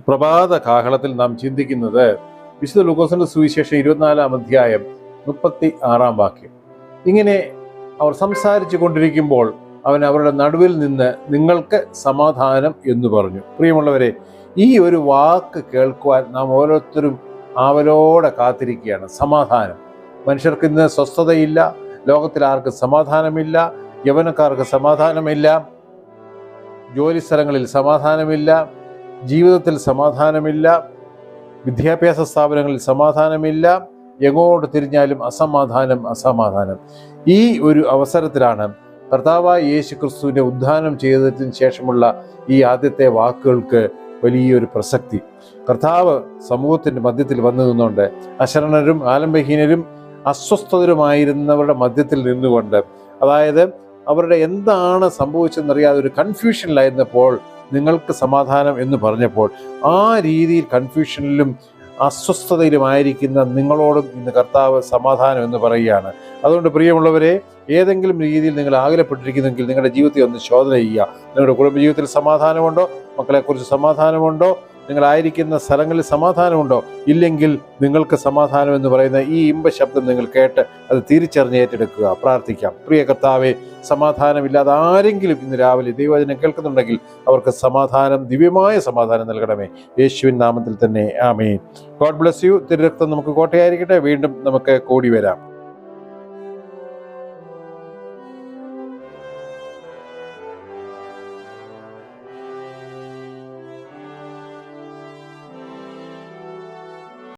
പ്രഭാത കാഹളത്തിൽ നാം ചിന്തിക്കുന്നത് വിശുദ്ധ ലൂക്കോസിന്റെ സുവിശേഷം 24-ാം അധ്യായം 36-ാം വാക്യം. ഇങ്ങനെ അവർ സംസാരിച്ചു കൊണ്ടിരിക്കുമ്പോൾ അവൻ അവരുടെ നടുവിൽ നിന്ന് നിങ്ങൾക്ക് സമാധാനം എന്ന് പറഞ്ഞു. പ്രിയമുള്ളവരെ, ഈ ഒരു വാക്ക് കേൾക്കുവാൻ നാം ഓരോരുത്തരും ആവലോടെ കാത്തിരിക്കുകയാണ്. സമാധാനം. മനുഷ്യർക്ക് ഇന്ന് സ്വസ്ഥതയില്ല, ലോകത്തിൽ ആർക്കും സമാധാനമില്ല, യൗവനക്കാർക്ക് സമാധാനമില്ല, ജോലി സ്ഥലങ്ങളിൽ സമാധാനമില്ല, ജീവിതത്തിൽ സമാധാനമില്ല, വിദ്യാഭ്യാസ സ്ഥാപനങ്ങളിൽ സമാധാനമില്ല, എങ്ങോട്ട് തിരിഞ്ഞാലും അസമാധാനം. ഈ ഒരു അവസരത്തിലാണ് കർത്താവായ യേശു ക്രിസ്തുവിനെ ഉദ്ധാനം ചെയ്തതിന് ശേഷമുള്ള ഈ ആദ്യത്തെ വാക്കുകൾക്ക് വലിയൊരു പ്രസക്തി. കർത്താവ് സമൂഹത്തിൻ്റെ മധ്യത്തിൽ വന്നു നിന്നുകൊണ്ട് അശരണരും ആലംബഹീനരും അസ്വസ്ഥതരുമായിരുന്നവരുടെ മധ്യത്തിൽ നിന്നുകൊണ്ട്, അതായത് അവരുടെ എന്താണ് സംഭവിച്ചതെന്നറിയാതെ ഒരു കൺഫ്യൂഷനിലായിരുന്നപ്പോൾ നിങ്ങൾക്ക് സമാധാനം എന്ന് പറഞ്ഞപ്പോൾ, ആ രീതിയിൽ കൺഫ്യൂഷനിലും അസ്വസ്ഥതയിലുമായിരിക്കുന്ന നിങ്ങളോടും ഇന്ന് കർത്താവ് സമാധാനം എന്ന് പറയുകയാണ്. അതുകൊണ്ട് പ്രിയമുള്ളവരെ, ഏതെങ്കിലും രീതിയിൽ നിങ്ങൾ ആകുലപ്പെട്ടിരിക്കുന്നെങ്കിൽ നിങ്ങളുടെ ജീവിതത്തെ ഒന്ന് ശോധന ചെയ്യുക. നിങ്ങളുടെ കുടുംബജീവിതത്തിൽ സമാധാനമുണ്ടോ? മക്കളെക്കുറിച്ച് സമാധാനമുണ്ടോ? നിങ്ങളായിരിക്കുന്ന സ്ഥലങ്ങളിൽ സമാധാനമുണ്ടോ? ഇല്ലെങ്കിൽ നിങ്ങൾക്ക് സമാധാനം എന്ന് പറയുന്ന ഈ ശബ്ദം നിങ്ങൾ കേട്ട് അത് തിരിച്ചറിഞ്ഞ് ഏറ്റെടുക്കുക. പ്രാർത്ഥിക്കാം. പ്രിയ കർത്താവേ, സമാധാനമില്ലാതെ ആരെങ്കിലും ഇന്ന് രാവിലെ ദൈവവചനം കേൾക്കുന്നുണ്ടെങ്കിൽ അവർക്ക് സമാധാനം, ദിവ്യമായ സമാധാനം നൽകണമേ. യേശുവിൻ നാമത്തിൽ തന്നെ ആമേൻ. God bless you. തിരുരക്തം നമുക്ക് കോട്ടയായിരിക്കട്ടെ. വീണ്ടും നമുക്ക് കൂടി വരാം.